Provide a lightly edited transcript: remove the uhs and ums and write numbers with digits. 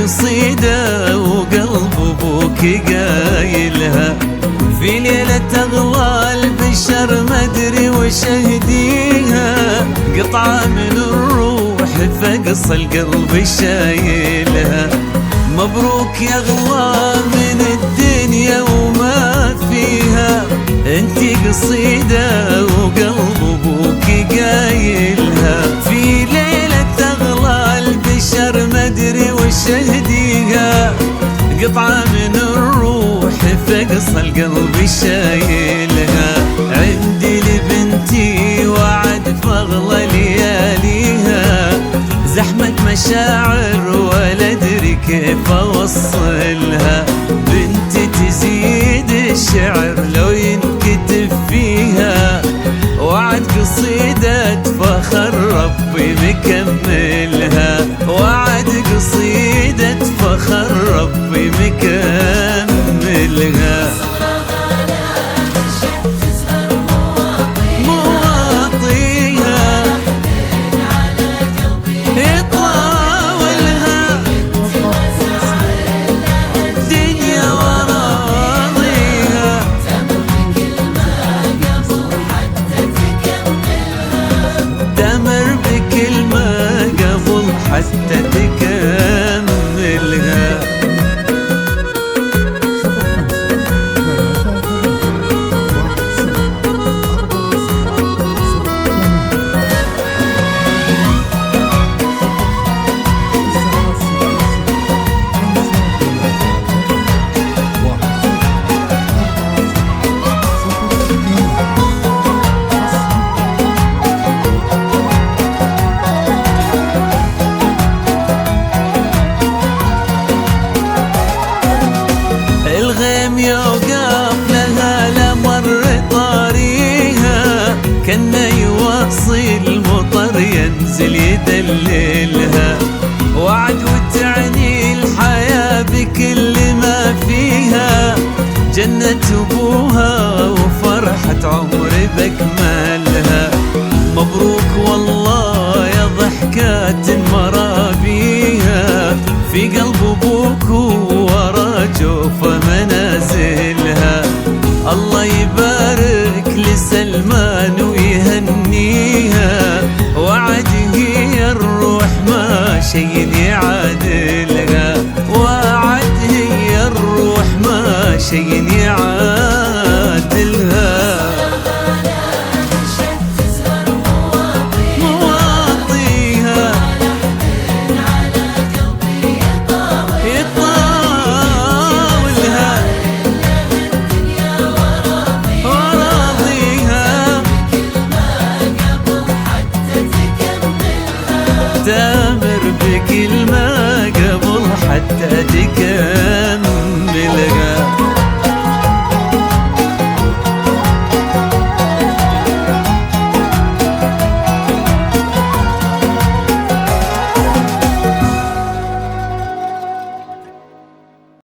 قصيدة وقلب ابوك قايلها، في ليلة اغلى البشر مدري وش اهديها، قطعة من الروح فقص القلب شايلها. مبروك يا اغلى من الدنيا وما فيها، انتي قصيدة وقلب ابوك قايلها، في ليلة اغلى البشر مدري وش اهديها، قطعة من الروح فقص القلب شايلها. عندي لبنتي وعد فاغلى لياليها، زحمة مشاعر ولا ادري كيف اوصلها، بنتي تزيد الشعر لو ينكتب فيها، وعد قصيدة فخر ربي مكملها، وعد قصيدة فخر ربي مكملها. حتى تكملها. الغيم يوقف لها لمر طاريها، كنا يواصي المطر ينزل يدللها، وعد وتعني الحياة بكل ما فيها، جنة ابوها وفرحة عمر بأكملها. مبروك والله يا ضحكات مرابيها، في قلب ابوك ورا جوف منازلها، الله يبارك لسلمان ويهنيها، وعد هي الروح ما شي يعادل.